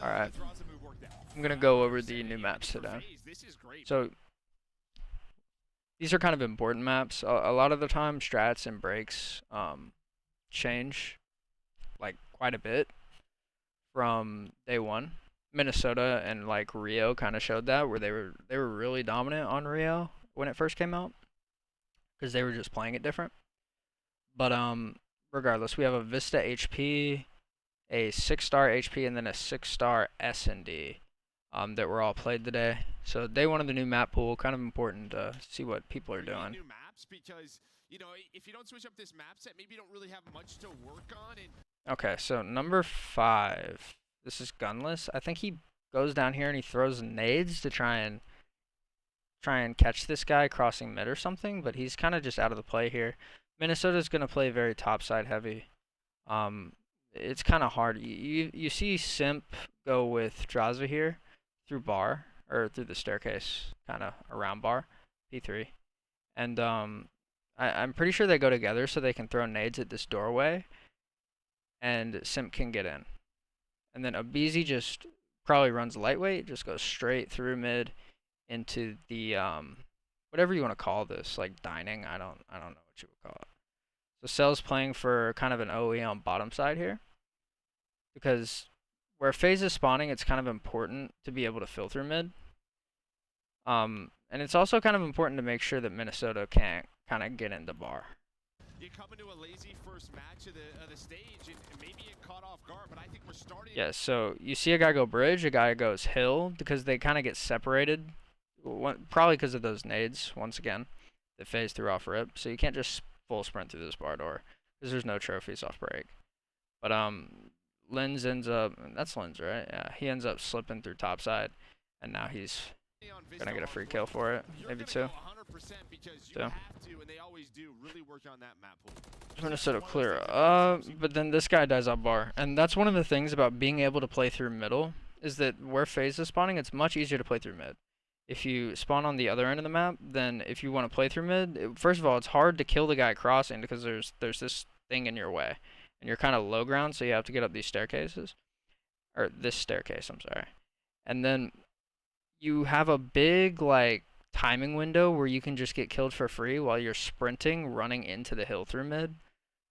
Alright, I'm gonna go over the new maps today. So, these are kind of important maps. A lot of the time, strats and breaks change like quite a bit from day one. Minnesota and like Rio kind of showed that, where they were really dominant on Rio when it first came out because they were just playing it different. But regardless, we have a Vista HP, a 6-star HP, and then a 6-star S&D that were all played today. So day one of the new map pool, kind of important to see what people are doing. New maps because if you don't switch up this map set, maybe you don't really have much to work on. Okay, so number 5. This is gunless. I think he goes down here and he throws nades to try and catch this guy crossing mid or something, but he's kind of just out of the play here. Minnesota's going to play very topside heavy. It's kind of hard. You see Simp go with Draza here through bar, or through the staircase, kind of around bar, P3. And I'm pretty sure they go together so they can throw nades at this doorway, and Simp can get in. And then Abizi just probably runs lightweight, just goes straight through mid into the whatever you want to call this, like dining. I don't know what you would call it. So Cell's playing for kind of an OE on bottom side here, because where Faze is spawning, it's kind of important to be able to fill through mid. And it's also kind of important to make sure that Minnesota can't kind of get into bar. You come into a lazy first match of the stage, and maybe it caught off guard, but I think we're starting. Yeah, so you see a guy go bridge, a guy goes hill, because they kind of get separated, probably because of those nades, once again, that Faze threw off rip. So you can't just full sprint through this bar door, because there's no trophies off break. But Lens ends up, that's Lens, right? Yeah, he ends up slipping through topside, and now he's gonna get a free kill for it, maybe 2. So Minnesota clear. But then this guy dies up bar, and that's one of the things about being able to play through middle, is that where Faze is spawning, it's much easier to play through mid. If you spawn on the other end of the map, then if you want to play through mid, first of all, it's hard to kill the guy crossing because there's this thing in your way, and you're kind of low ground, so you have to get up these staircases, or this staircase, I'm sorry. And then you have a big like timing window where you can just get killed for free while you're sprinting, running into the hill through mid.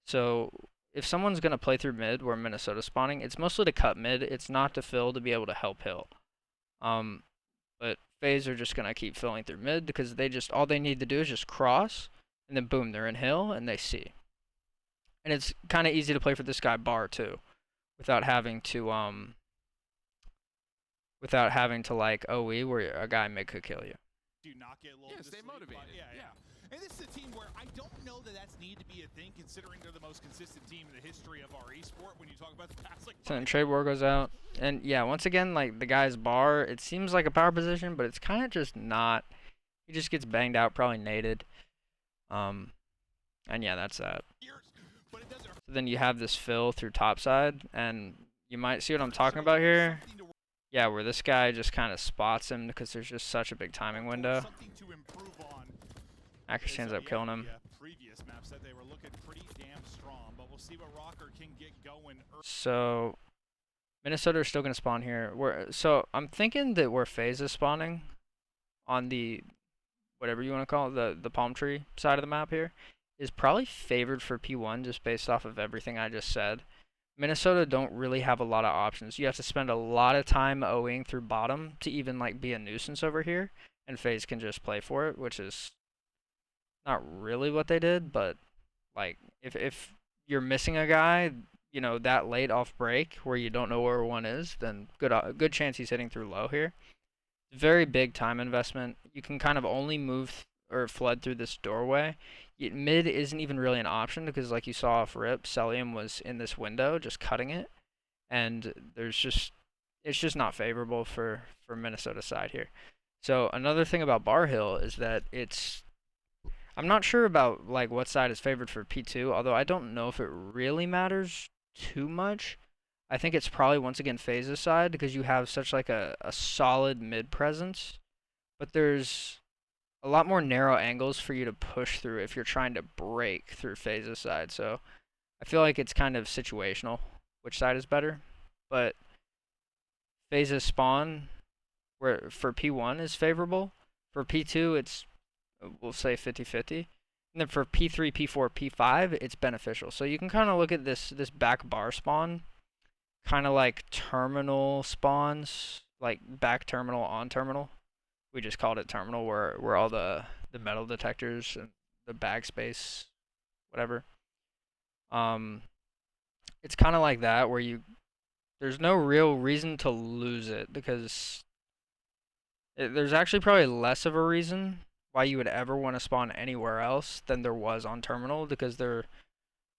So if someone's going to play through mid where Minnesota's spawning, it's mostly to cut mid. It's not to fill to be able to help hill. But Faze are just going to keep filling through mid because all they need to do is just cross, and then boom, they're in hill and they see. And it's kind of easy to play for this guy bar too, without having to like OE where a guy mid could kill you. Do not get low. Yeah, stay motivated. Yeah. And this is a team where I don't know that that's need to be a thing, considering they're the most consistent team in the history of our esport. When you talk about the past, like. So then trade war goes out, and yeah, once again, like the guy's bar, it seems like a power position, but it's kind of just not. He just gets banged out, probably naded. And yeah, that's that. So then you have this fill through topside, and you might see what I'm talking about here. Yeah, where this guy just kind of spots him because there's just such a big timing window. Accuracy ends up killing him. So Minnesota is still going to spawn here. So I'm thinking that where Faze is spawning on the, whatever you want to call it, the palm tree side of the map here, is probably favored for P1 just based off of everything I just said. Minnesota don't really have a lot of options. You have to spend a lot of time OEing through bottom to even like be a nuisance over here, and FaZe can just play for it, which is not really what they did, but like if you're missing a guy, you know, that late off break where you don't know where one is, then good chance he's hitting through low here. Very big time investment. You can kind of only move or flood through this doorway. Mid isn't even really an option because, like you saw off rip, Celium was in this window just cutting it, and it's just not favorable for Minnesota side here. So another thing about Bar Hill is that I'm not sure about like what side is favored for P2, although I don't know if it really matters too much. I think it's probably once again Faze's side because you have such like a solid mid presence, but there's a lot more narrow angles for you to push through if you're trying to break through Faze's side. So I feel like it's kind of situational which side is better, but Phase's spawn where for P1 is favorable. For P2, it's we'll say 50-50. And then for P3, P4, P5, it's beneficial. So you can kind of look at this back bar spawn, kind of like terminal spawns, like back terminal on terminal. We just called it terminal, where all the metal detectors and the bag space, whatever. It's kind of like that where there's no real reason to lose it because there's actually probably less of a reason why you would ever want to spawn anywhere else than there was on terminal because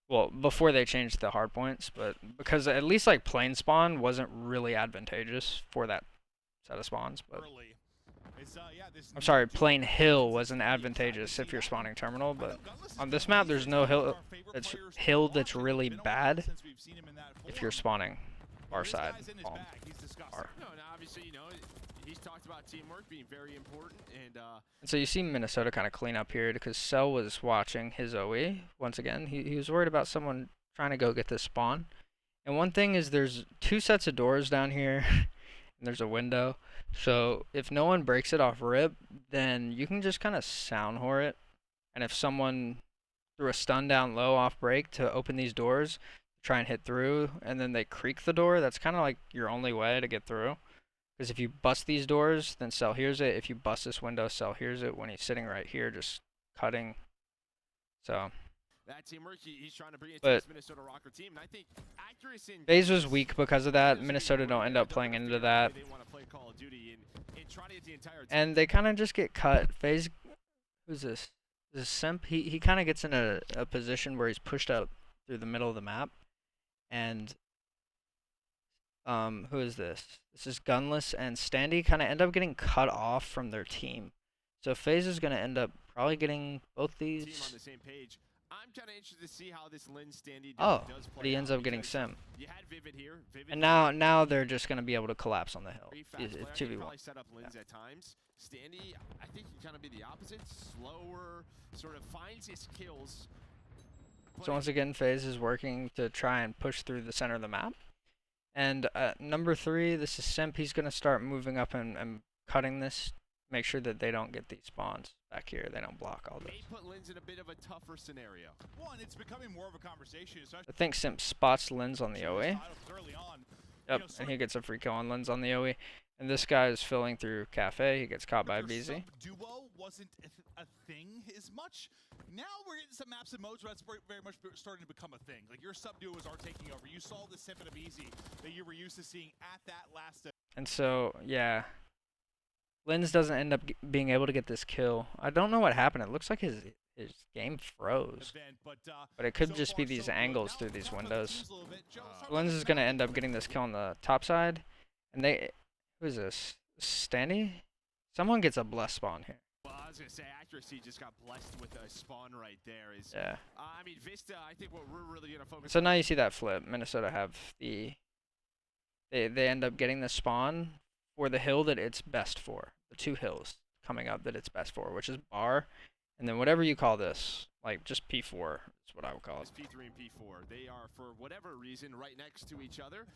well, before they changed the hard points, but because at least like plane spawn wasn't really advantageous for that set of spawns, but I'm sorry, plane hill wasn't advantageous if you're spawning terminal, but on this map there's no hill that's really bad if you're spawning bar side. Bar. No, and obviously, you know, he's talked about teamwork being very important, and so you see Minnesota kind of clean up here because Cell was watching his OE once again. He was worried about someone trying to go get this spawn. And one thing is there's 2 sets of doors down here and there's a window. So if no one breaks it off rip, then you can just kind of sound whore it. And if someone threw a stun down low off break to open these doors, try and hit through, and then they creak the door, that's kind of like your only way to get through. Because if you bust these doors, then Cell hears it. If you bust this window, Cell hears it when he's sitting right here just cutting. So that teamwork, he's trying to bring it to but this Minnesota Rokkr team, and I think accuracy and Faze was weak because of that. Minnesota don't end up playing into that. They want to play Call of Duty and try to get the entire team. And they kind of just get cut. Faze, who's this? This is Simp. He kind of gets in a position where he's pushed up through the middle of the map. And who is this? This is Gunless and Standy kind of end up getting cut off from their team. So Faze is going to end up probably getting both these. Team on the same page. I'm kind of interested to see how this Lynn Standy does play but he ends up getting Sim. You had Vivid here. Vivid And now they're just going to be able to collapse on the hill. It's It's 2v1. probably set up Lynn's at times. Standy, I think he kind of be the opposite. Slower, sort of finds his kills. So once again, Faze is working to try and push through the center of the map. And number 3, this is Simp. He's going to start moving up and cutting this. Make sure that they don't get these spawns back here. They don't block all this. May put Lynn's in a bit of a tougher scenario. One, it's becoming more of a conversation. I think Simp spots Lens on the OE. Yep, and he gets a free kill on Lens on the OE. And this guy is filling through Cafe. He gets caught by BZ. Duo wasn't a thing as much. Now we're getting some maps and modes where that's very much starting to become a thing. Like your sub duos are taking over. You saw the Simp and BZ that you were used to seeing at that last. And so, yeah. Lens doesn't end up being able to get this kill. I don't know what happened. It looks like his game froze. But it could just be these angles through these windows. Lens is going to end up getting this kill on the top side. And who is this? Standy? Someone gets a blessed spawn here. Well, I was going to say, accuracy just got blessed with a spawn right there. Yeah. I mean, Vista, I think what we're really going to focus So now you see that flip. Minnesota have they end up getting the spawn for the hill that it's best for. The 2 hills coming up that it's best for, which is bar, and then whatever you call this, like just P4 is what I would call it. P3 and P4. They are, for whatever reason, right next to each other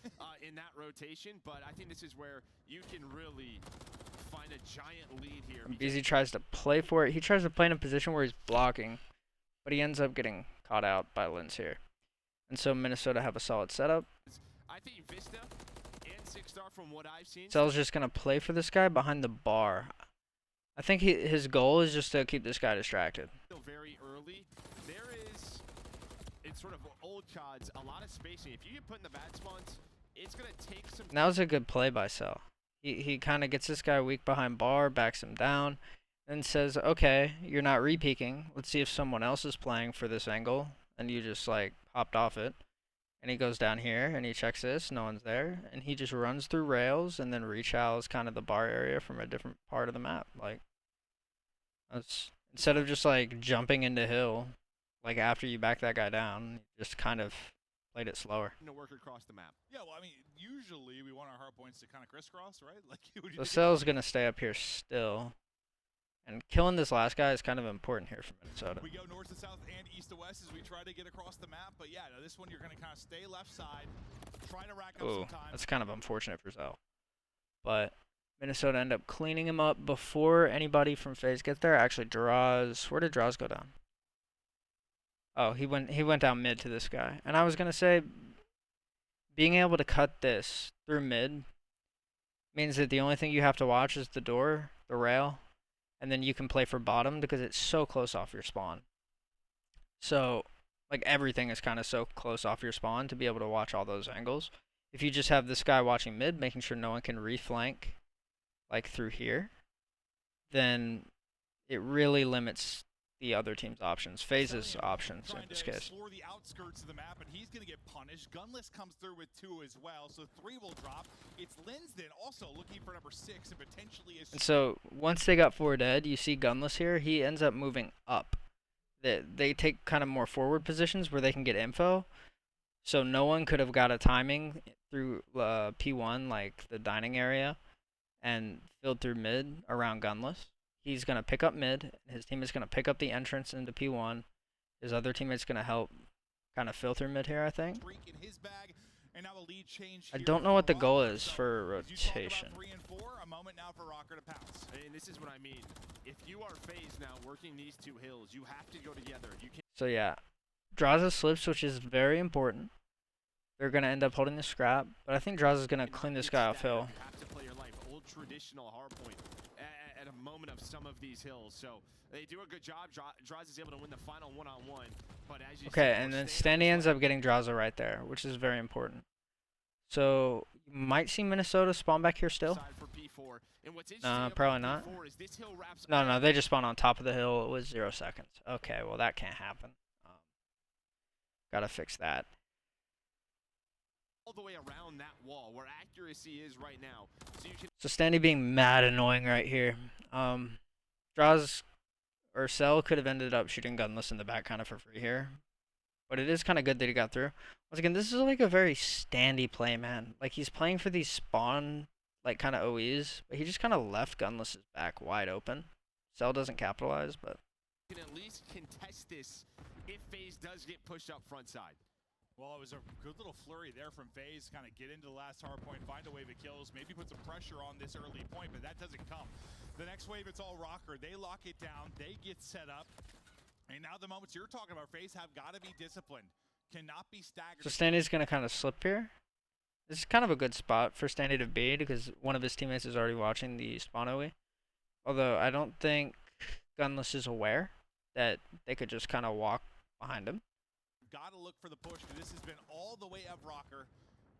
in that rotation, but I think this is where you can really find a giant lead here. BZ tries to play for it. He tries to play in a position where he's blocking, but he ends up getting caught out by Lens here. And so Minnesota have a solid setup. I think Vista and Six Star, from what I've seen, Cell's just going to play for this guy behind the bar. I think his goal is just to keep this guy distracted. Still very early. There is, in sort of old CODs, a lot of spacing. If you get put in the bad spawns, it's going to take some... That was a good play by Cell. He kind of gets this guy weak behind bar, backs him down, and says, okay, you're not re-peeking. Let's see if someone else is playing for this angle. And you just, like, hopped off it. And he goes down here, and he checks this. No one's there. And he just runs through rails and then rechowels kind of the bar area from a different part of the map. Like, instead of just, like, jumping into hill, like, after you back that guy down, you just kind of played it slower. To work across the map. Yeah, well, I mean, usually we want our hard points to kind of crisscross, right? Like, So Cell's going to stay up here still. And killing this last guy is kind of important here for Minnesota. We go north to south and east to west as we try to get across the map. But yeah, no, this one you're going to kind of stay left side, try to rack up some time. That's kind of unfortunate for Cell. but Minnesota end up cleaning him up before anybody from Faze gets there. Actually, Draws. Where did Draws go down? Oh, he went down mid to this guy. And I was gonna say, being able to cut this through mid means that the only thing you have to watch is the door, the rail, and then you can play for bottom because it's so close off your spawn. So, like, everything is kind of so close off your spawn to be able to watch all those angles. If you just have this guy watching mid, making sure no one can reflank, like, through here, then it really limits the other team's options, Faze's options in this case. Explore the outskirts of the map, and he's going to get punished. Gunless comes through with 2 as well, so 3 will drop. It's Linsden also looking for number 6 and potentially is. And so once they got 4 dead, you see Gunless here. He ends up moving up. They take kind of more forward positions where they can get info. So no one could have got a timing through P1, like the dining area, and filled through mid around Gunless. He's going to pick up mid. His team is going to pick up the entrance into P1. His other teammate's going to help kind of fill through mid here, I think. I don't know what the goal is for rotation. And this is what I mean. If you are Faze now working these 2 hills, you have to go together. You can. So yeah, Draws a slips, which is very important. They're going to end up holding the scrap, but I think Draws is going to clean this guy off hill. You have to play your life. Old traditional hardpoint at a moment of some of these hills. So they do a good job. Draws is able to win the final one-on-one. But as you okay, and then Standy ends up getting Draza right there, which is very important. So you might see Minnesota spawn back here still. Probably not. No, they just spawn on top of the hill. It was 0 seconds. Okay, well that can't happen. Gotta fix that. All the way around that wall where accuracy is right now. So Standy being mad annoying right here. Draws or Cell could have ended up shooting Gunless in the back kind of for free here. But it is kind of good that he got through. Once again, this is like a very Standy play, man. Like he's playing for these spawn, like kind of OEs, but he just kind of left Gunless's back wide open. Cell doesn't capitalize, but you can at least contest this if Faze does get pushed up front side. Well, it was a good little flurry there from Faze, kind of get into the last hard point, find a wave of kills, maybe put some pressure on this early point, but that doesn't come. The next wave, it's all Rokkr. They lock it down, they get set up, and now the moments you're talking about, Faze have got to be disciplined, cannot be staggered. So Standy's going to kind of slip here. This is kind of a good spot for Standy to be because one of his teammates is already watching the spawn OE. Although I don't think Gunless is aware that they could just kind of walk behind him. Got to look for the push, because this has been all the way up. Rokkr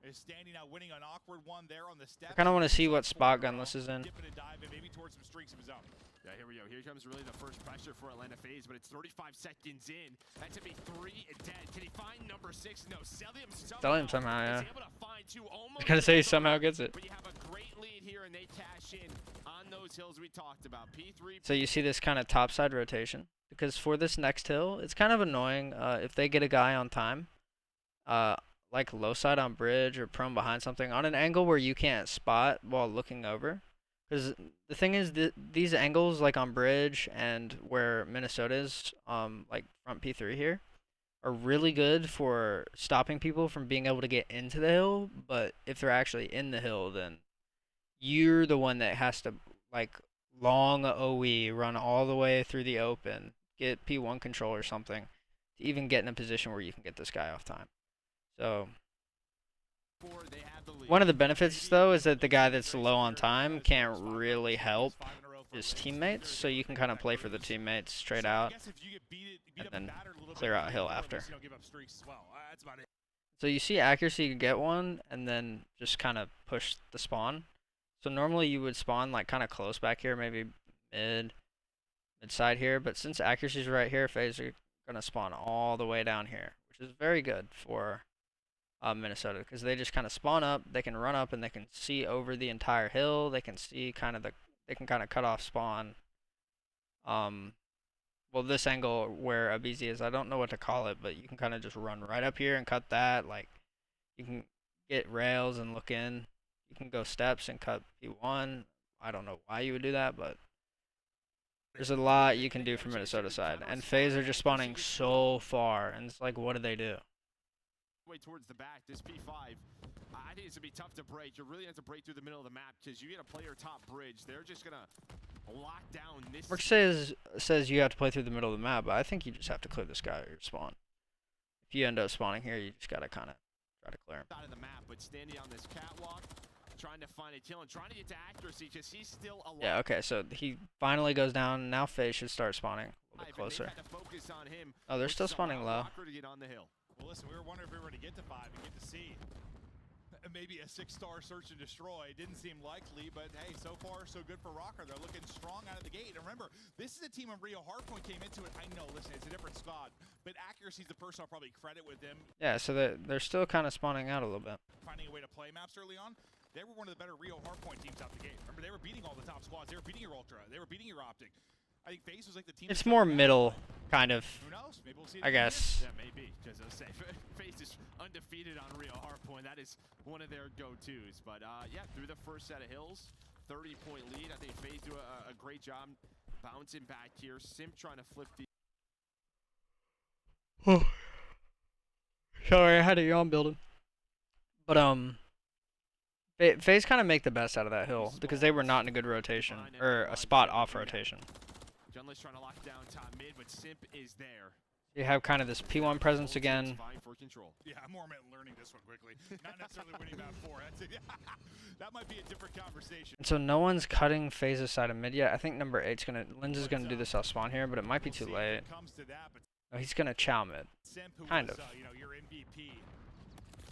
is Standy now winning an awkward one there on the steps. I kind of want to see what spot Gunless is in. Dipping and diving, maybe towards some streaks of his own. Yeah, here we go. Here comes really the first pressure for Atlanta Faze, but it's 35 seconds in. That's to be 3 dead. Can he find number 6? No. Cellium somehow, yeah. Able to find 2 almost. I gotta say he somehow gets it. But you have a great lead here, and they cash in on those hills we talked about. P3. So you see this kind of topside rotation. Because for this next hill, it's kind of annoying if they get a guy on time. Like low side on bridge or prone behind something on an angle where you can't spot while looking over. Because the thing is, these angles like on bridge and where Minnesota's like front P3 here are really good for stopping people from being able to get into the hill. But if they're actually in the hill, then you're the one that has to like long OE run all the way through the open, get P1 control or something to even get in a position where you can get this guy off time. So one of the benefits though is that the guy that's low on time can't really help his teammates, so you can kind of play for the teammates straight out and then clear out hill after. So you see accuracy get one and then just kind of push the spawn. So normally you would spawn like kind of close back here, maybe mid side here, but since accuracy is right here, Faze are gonna spawn all the way down here, which is very good for Minnesota because they just kind of spawn up, they can run up, and they can see over the entire hill. They can see kind of they can kind of cut off spawn. Well, this angle where Abizi is, I don't know what to call it, but you can kind of just run right up here and cut that. Like you can get rails and look in. You can go steps and cut P1. I don't know why you would do that, but there's a lot you can do from Minnesota side. And Faze are just spawning so far, and it's like, what do they do? Way towards the back, this P5. I think it's going to be tough to break. You really have to break through the middle of the map because you get a player top bridge. They're just going to lock down this. Rokkr says you have to play through the middle of the map, but I think you just have to clear this guy or spawn. If you end up spawning here, you just got to kind of try to clear him. Out of the map, but standing on this catwalk, trying to find a kill and trying to get to accuracy because he's still alive. Yeah, okay, so he finally goes down. Now Faze should start spawning a little bit closer. Oh, they're still spawning low. Well, listen, we were wondering if we were to get to 5 and get to C. Maybe a 6-star search and destroy. Didn't seem likely, but hey, so far so good for Rokkr. They're looking strong out of the gate. And remember, this is a team when Rio Hardpoint came into it. I know, listen, it's a different squad, but accuracy is the person I'll probably credit with them. Yeah, so they're still kind of spawning out a little bit. Finding a way to play maps early on. They were one of the better Rio Hardpoint teams out the gate. Remember, they were beating all the top squads. They were beating your Ultra. They were beating your Optic. I think Faze was like the team. It's more middle, kind of. Who knows? Maybe we'll see. I guess. Yeah, maybe. Because I say Faze is undefeated on Rio Hardpoint. That is one of their go-tos. But yeah, through the first set of hills, 30-point lead. I think Faze do a great job bouncing back here. Simp trying to flip the. Oh. Sorry, I had a yawn building. But Faze kind of make the best out of that hill because they were not in a good rotation or a spot off rotation. Junless trying to lock down top mid, but Simp is there. You have kind of this P1 presence again. Yeah, I'm more meant learning this one quickly. Not necessarily winning map 4. That might be a different conversation. And so no one's cutting Faze's side of mid yet. I think number 8's gonna Linz is gonna do this off spawn here, but it might be too late. Oh, he's gonna chow mid. Kind of. You know, your MVP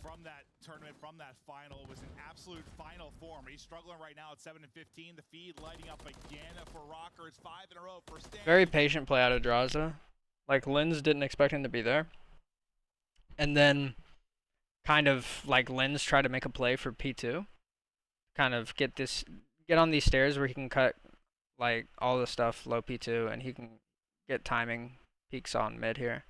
from that tournament, from that final, was in absolute final form. He's struggling right now at 7 and 15. The feed lighting up again for Rokkr. It's 5 in a row for Stan. Very patient play out of Draza. Like Linz didn't expect him to be there. And then kind of like Linz tried to make a play for P2. Kind of get on these stairs where he can cut like all the stuff low P2 and he can get timing peaks on mid here.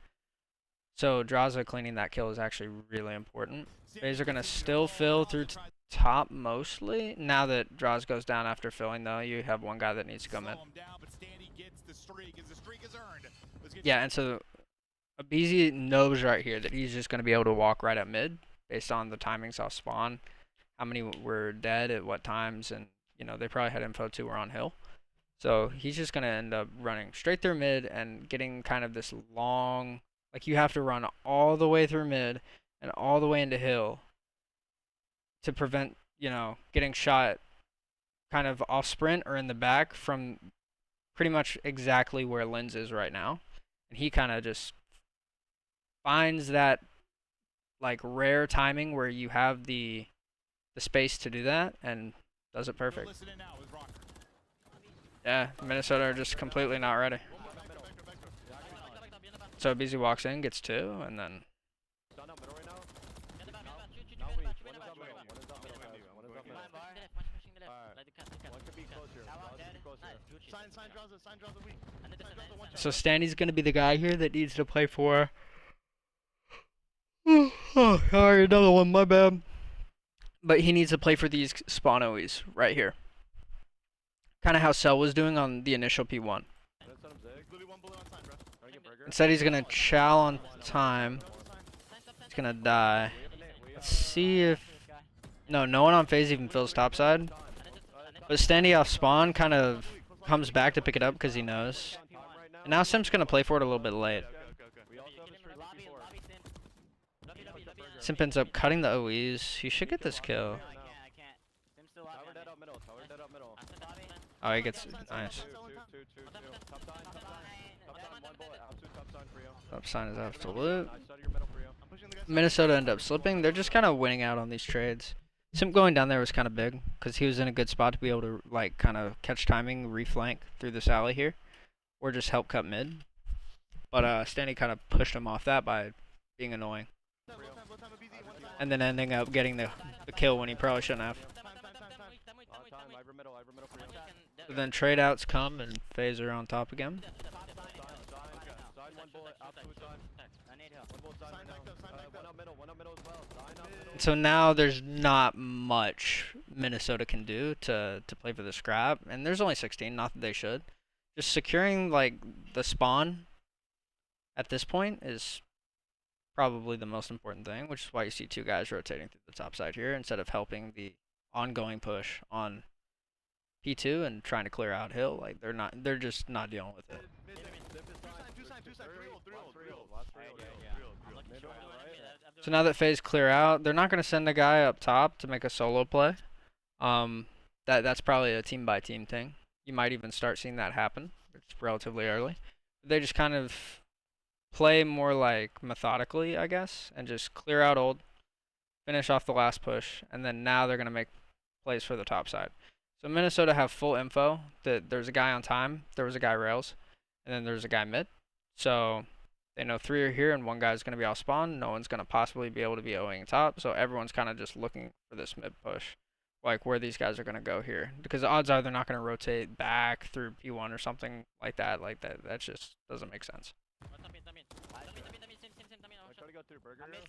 So Draza cleaning that kill is actually really important. Faze are going to still fill through top mostly. Now that Draza goes down after filling though, you have one guy that needs to come in. Yeah, and so aBeZy knows right here that he's just going to be able to walk right at mid based on the timings off spawn. How many were dead at what times, and you know they probably had info too were on hill. So he's just going to end up running straight through mid and getting kind of this long, like you have to run all the way through mid and all the way into hill to prevent, you know, getting shot kind of off sprint or in the back from pretty much exactly where Linz is right now. And he kind of just finds that like rare timing where you have the space to do that and does it perfect. Yeah, Minnesota are just completely not ready. So aBeZy walks in, gets 2, and then so Standy's gonna be the guy here that needs to play for. Oh, sorry, another one, my bad. But he needs to play for these spawn OEs right here. Kind of how Cell was doing on the initial P1. Instead, he's gonna chow on time. He's gonna die. Let's see if no one on Faze even fills topside. But Standy off spawn kind of comes back to pick it up because he knows. And now Simp's gonna play for it a little bit late. Simp ends up cutting the OEs. He should get this kill. Oh, he gets nice. Top sign is absolute. Minnesota end up slipping. They're just kind of winning out on these trades. Simp going down there was kind of big because he was in a good spot to be able to like kind of catch timing, reflank through this alley here, or just help cut mid. But Standy kind of pushed him off that by being annoying, and then ending up getting the kill when he probably shouldn't have. So then trade outs come and Faze are on top again. So now there's not much Minnesota can do to play for the scrap, and there's only 16, not that they should. Just securing like the spawn at this point is probably the most important thing, which is why you see two guys rotating through the top side here instead of helping the ongoing push on P2 and trying to clear out hill. Like they're just not dealing with it. So now that Faze clear out, they're not going to send a guy up top to make a solo play. That's probably a team by team thing. You might even start seeing that happen. It's relatively early. They just kind of play more like methodically, I guess, and just clear out old, finish off the last push, and then now they're going to make plays for the top side. So Minnesota have full info that there's a guy on time, there was a guy rails, and then there's a guy mid. So they know 3 are here and 1 guy's going to be off spawn. No one's going to possibly be able to be Oing top. So everyone's kind of just looking for this mid push, like where these guys are going to go here. Because the odds are they're not going to rotate back through P1 or something like that. That just doesn't make sense.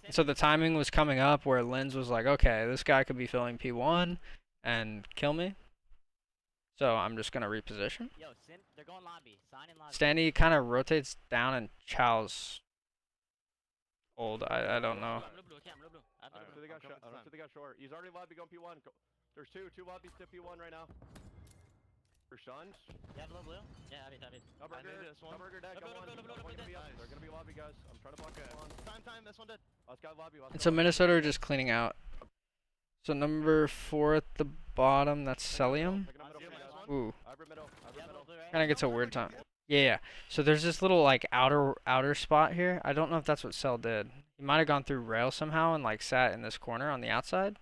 So the timing was coming up where Linz was like, okay, this guy could be filling P1 and kill me. So I'm just going to reposition. Yo, Sim, they're going lobby. Sign in lobby. Standy kind of rotates down and chows old. I don't know. So they got short. He's already lobby going P1. There's two lobbies to P1 right now. For Sean. Yeah, blue. Yeah, have it. Burger deck. They're gonna be lobby guys. I'm trying to block it. Time. This one dead. Last guy lobby. And so Minnesota are just cleaning out. So number 4 at the bottom, that's Celium. Ooh. Kind of gets a weird time. Yeah. So there's this little like outer spot here. I don't know if that's what Cell did. He might have gone through rail somehow and like sat in this corner on the outside.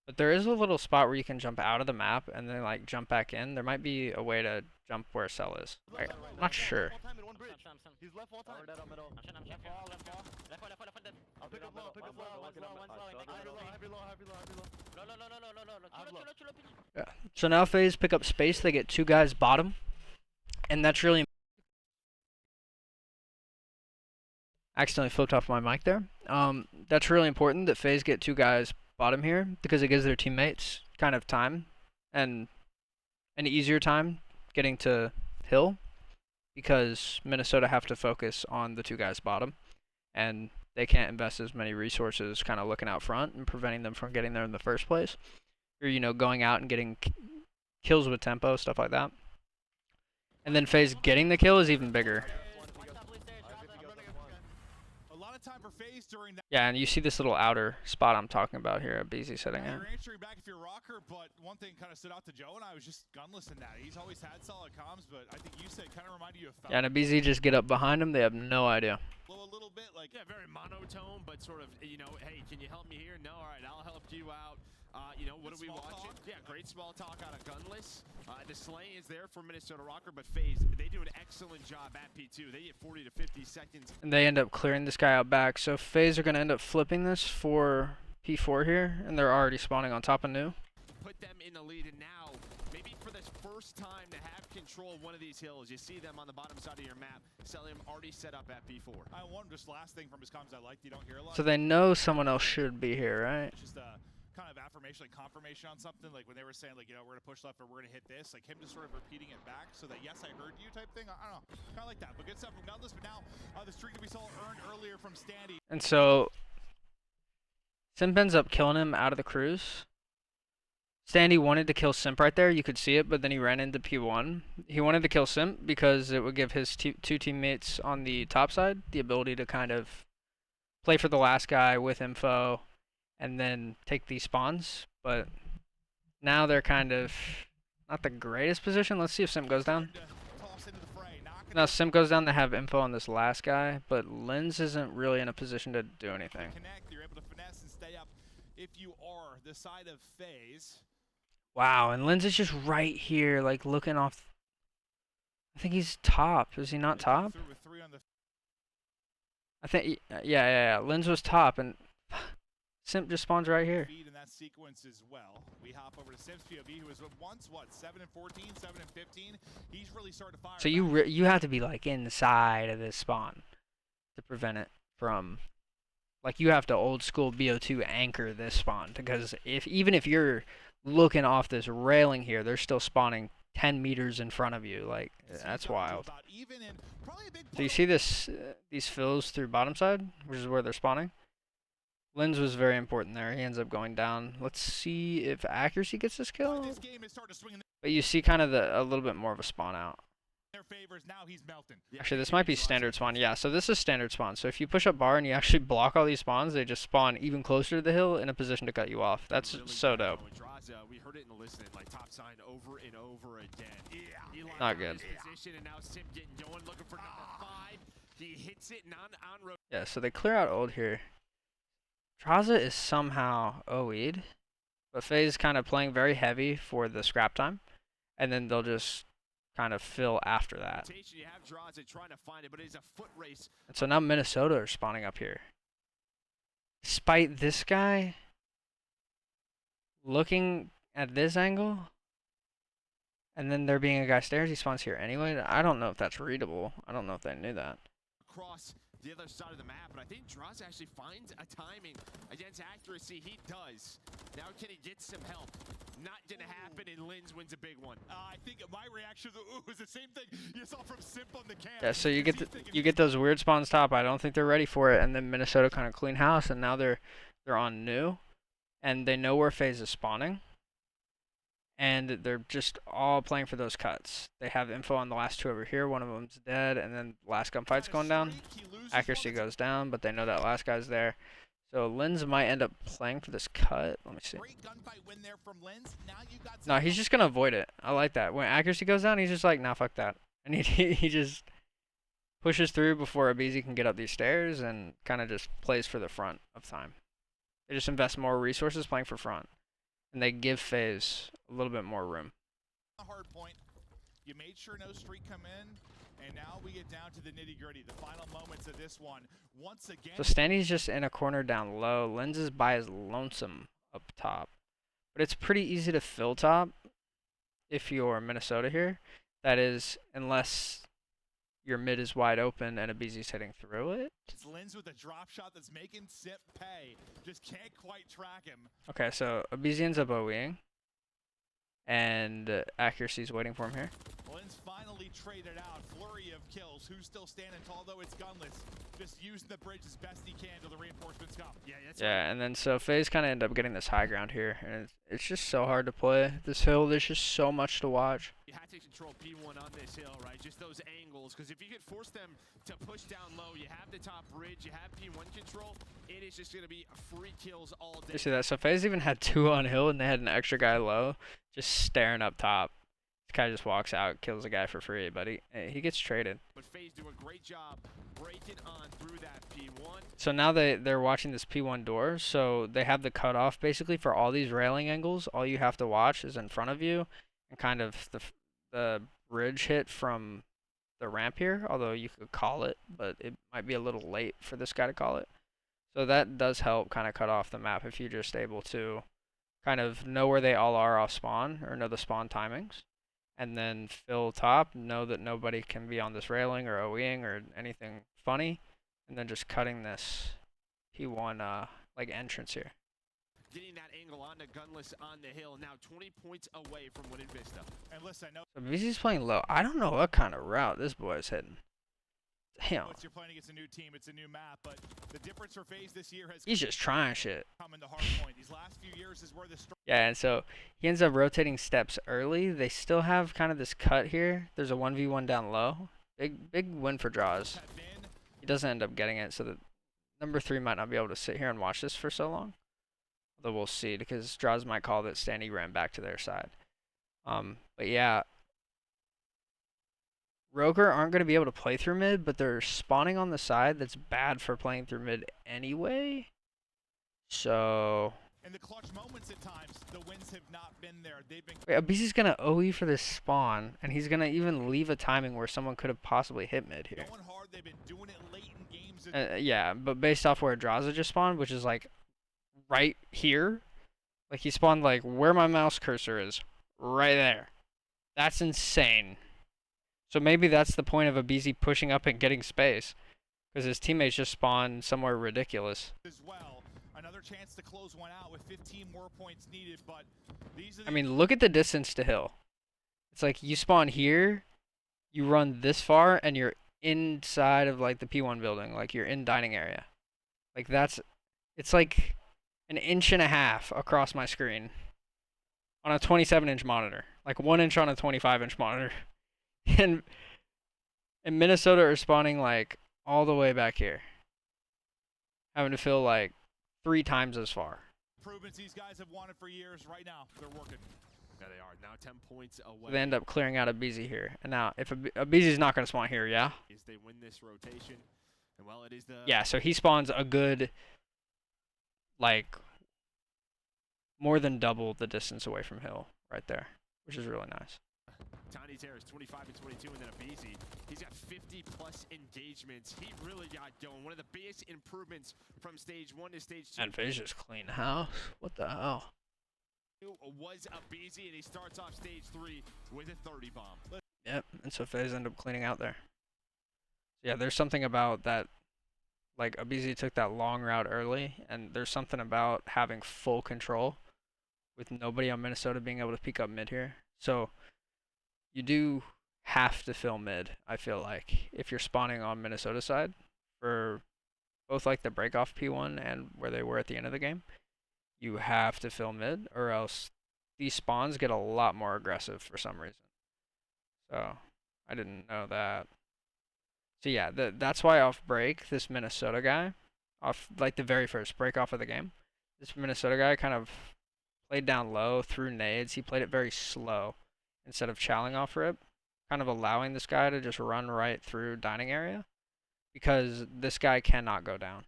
But there is a little spot where you can jump out of the map and then like jump back in. There might be a way to jump where Cell is. I'm not sure. He's left wall time. I'm middle. I'll pick up low. Yeah. So now Faze pick up space. They get 2 guys bottom. And that's really... Accidentally flipped off my mic there. That's really important that Faze get 2 guys bottom here because it gives their teammates kind of time and an easier time getting to hill because Minnesota have to focus on the 2 guys bottom and they can't invest as many resources kind of looking out front and preventing them from getting there in the first place or, you know, going out and getting kills with tempo, stuff like that. And then Faze getting the kill is even bigger. Time for Faze during that. Yeah, and you see this little outer spot I'm talking about here at BZ setting in. You're answering back if you're Rokkr, but one thing kind of stood out to Joe, and I was just gunless in that. He's always had solid comms, but I think you said kind of reminded you of. Yeah, and a BZ just get up behind him. They have no idea. A little bit like very monotone, but sort of, you know, hey, can you help me here? No, all right, I'll help you out. You know, what are we watching? Yeah, great small talk out of Gunless. The slay is there for Minnesota Rokkr, but Faze, they do an excellent job at P2. They get 40 to 50 seconds. And they end up clearing this guy out back. So Faze are going to end up flipping this for P4 here, and they're already spawning on top of new. Put them in the lead, and now, maybe for this first time to have control of one of these hills, you see them on the bottom side of your map. Celium already set up at P4. I want just last thing from his comms I liked. You don't hear a lot. So they know someone else should be here, right? It's just kind of affirmation, like confirmation on something, like when they were saying, like, you know, we're gonna push left or we're gonna hit this, like him just sort of repeating it back so that yes, I heard you type thing. I don't know, kind of like that. But good stuff from Gunless. But now the streak that we saw earned earlier from Standy. And so Simp ends up killing him out of the cruise. Standy wanted to kill Simp right there, you could see it, but then he ran into P1. He wanted to kill Simp because it would give his 2 teammates on the top side the ability to kind of play for the last guy with info and then take these spawns, but now they're kind of not the greatest position. Let's see if Simp goes down. Now Simp goes down, they have info on this last guy, but Linz isn't really in a position to do anything. You're able to finesse and stay up if you are the side of Faze. Wow, and Linz is just right here, like looking off. I think he's top. Is he not top? I think, yeah. Linz was top, and Simp just spawns right here. In that sequence as well. We hop over to Simp's POV, who was once, what, 7 and 14, 7 and 15. He's really starting to fire. So you have to be like inside of this spawn to prevent it from, like you have to old school BO2 anchor this spawn, because even if you're looking off this railing here, they're still spawning 10 meters in front of you. Like, that's wild. About even in probably a big So you see this, these fills through bottom side, which is where they're spawning. Lens was very important there. He ends up going down. Let's see if accuracy gets this kill. this game is starting to swing in But you see kind of a little bit more of a spawn out. their favors. Now he's melting. Actually, this might be standard spawn. Yeah, so this is standard spawn. So if you push up bar and you actually block all these spawns, they just spawn even closer to the hill in a position to cut you off. That's so dope. We heard it in the listening, like top sign over and over again. Yeah. Not good. Position, and now Sim getting going, looking for number 5. He hits it on road. Yeah, so they clear out old here. Traza is somehow OE'd, but Faze kind of playing very heavy for the scrap time, and then they'll just kind of fill after that. You have Draza trying to find it, but it's a foot race. And so now Minnesota are spawning up here. Despite this guy looking at this angle, and then there being a guy stairs, he spawns here anyway. I don't know if that's readable. I don't know if they knew that. Across the other side of the map, but I think Draza actually finds a timing against accuracy. He does. Now can he get some help? Not gonna happen, and Linz wins a big one. I think my reaction was the same thing you saw from Simp on the camp. Yeah, so you get those weird spawns top. I don't think they're ready for it, and then Minnesota kind of clean house, and now they're on new, and they know where Faze is spawning, and they're just all playing for those cuts. They have info on the last two over here. One of them's dead, and then last gunfight's going down. Accuracy goes down, but they know that last guy's there. So Linz might end up playing for this cut. Let me see. No, he's just gonna avoid it. I like that. When accuracy goes down, he's just like, nah, fuck that. And he just pushes through before Abizi can get up these stairs and kind of just plays for the front of time. They just invest more resources playing for front. And they give Faze a little bit more room. Hard point. You made sure no streak come in, and now we get down to the nitty-gritty, the final moments of this one. Once again. So Standy's just in a corner down low. Lenz is by his lonesome up top. But it's pretty easy to fill top if you're Minnesota here. That is, unless your mid is wide open and Abizi's hitting through it. It's Linz with a drop shot that's making Sip pay. Just can't quite track him. Okay, so Abizi ends up OEing. And accuracy's waiting for him here. Linz finally traded out. Flurry of kills. Who's still standing tall, though? It's Gunless. Just using the bridge as best he can till the reinforcements come. Yeah, that's right. And then so Faze kind of end up getting this high ground here. And it's just so hard to play. This hill, there's just so much to watch. You have to control P1 on this hill, right? Just those angles. Because if you could force them to push down low, you have the top bridge, you have P1 control, it is just going to be free kills all day. You see that? So Faze even had 2 on hill, and they had an extra guy low, just staring up top. This guy just walks out, kills a guy for free, but he gets traded. But Faze do a great job breaking on through that P1. So now they're watching this P1 door, so they have the cutoff basically for all these railing angles. All you have to watch is in front of you, and kind of the bridge hit from the ramp here, although you could call it, but it might be a little late for this guy to call it. So that does help kind of cut off the map if you're just able to kind of know where they all are off spawn, or know the spawn timings, and then fill top, know that nobody can be on this railing or OEing or anything funny, and then just cutting this P1 like entrance here. Getting that angle on the Gunless on the hill, now 20 points away from winning Vista. And listen, I know. So Vizi's playing low. I don't know what kind of route this boy is hitting. Damn. You're playing against a new team, it's a new map, but the difference for Faze this year has He's just trying shit. come in the hard point. These last few years is where the Yeah, and so he ends up rotating steps early. They still have kind of this cut here. There's a 1v1 down low. Big win for Draws. He doesn't end up getting it, so the number 3 might not be able to sit here and watch this for so long. Although we'll see, because Draws might call that Standy ran back to their side. But yeah, Rokkr aren't going to be able to play through mid, but they're spawning on the side that's bad for playing through mid anyway. So in the clutch moments at times, the wins have not been there. They've been wait, Abizi's going to OE for this spawn, and he's going to even leave a timing where someone could have possibly hit mid here. going hard. They've been doing it late in games. Yeah, but based off where Draza just spawned, which is like right here, like he spawned like where my mouse cursor is, right there. That's insane. So maybe that's the point of Abizi pushing up and getting space, because his teammates just spawned somewhere ridiculous. As well, another chance to close one out with 15 more points needed, but these are I mean, look at the distance to hill. It's like you spawn here, you run this far, and you're inside of like the P1 building, like you're in dining area. Like it's like an inch and a half across my screen on a 27-inch monitor, like 1 inch on a 25-inch monitor, and Minnesota are spawning like all the way back here, having to fill like 3 times as far. Improvements these guys have wanted for years. Right now, they're working. Yeah, they are. Now 10 points away. They end up clearing out a BZ here, and now if a BZ's not gonna spawn here, yeah. Is they win this rotation, and well, it is the Yeah, so he spawns a good, like, more than double the distance away from Hill right there, which is really nice. Tiny Terrace 25 and 22, and then a BZ. He's got 50 plus engagements. He really got going. One of the biggest improvements from stage 1 to stage 2. And Faze just clean house. What the hell? Was a BZ, and he starts off stage 3 with a 30 bomb. Yep, and so Faze ended up cleaning out there. Yeah, there's something about that, like, Abizi took that long route early, and there's something about having full control with nobody on Minnesota being able to peek up mid here. So you do have to fill mid, I feel like, if you're spawning on Minnesota side for both like the break off P1 and where they were at the end of the game. You have to fill mid, or else these spawns get a lot more aggressive for some reason. So I didn't know that. So yeah, that's why off break, this Minnesota guy, off like the very first break off of the game, this Minnesota guy kind of played down low, threw nades. He played it very slow instead of chowing off rip, kind of allowing this guy to just run right through dining area, because this guy cannot go down.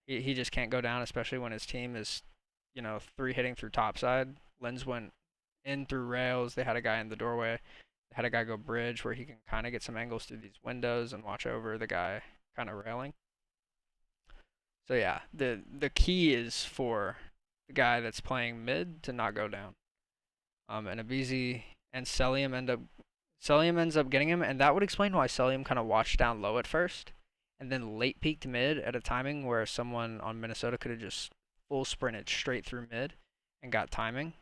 He just can't go down, especially when his team is, 3 hitting through topside. Lens went in through rails. They had a guy in the doorway. They had a guy go bridge where he can kind of get some angles through these windows and watch over the guy kind of railing. So yeah, the key is for the guy that's playing mid to not go down. And Abizi and Celium ends up getting him, and that would explain why Celium kind of watched down low at first, and then late peeked mid at a timing where someone on Minnesota could have just full sprinted straight through mid and got timing,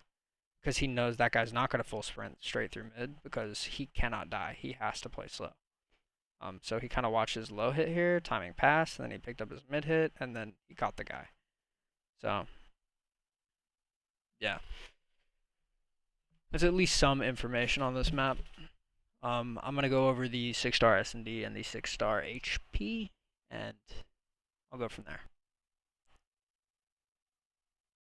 because he knows that guy's not going to full sprint straight through mid because he cannot die. He has to play slow. So he kind of watched his low hit here, timing pass, and then he picked up his mid hit, and then he caught the guy. So, yeah. There's at least some information on this map. I'm going to go over the 6-star S&D and the 6-star HP, and I'll go from there.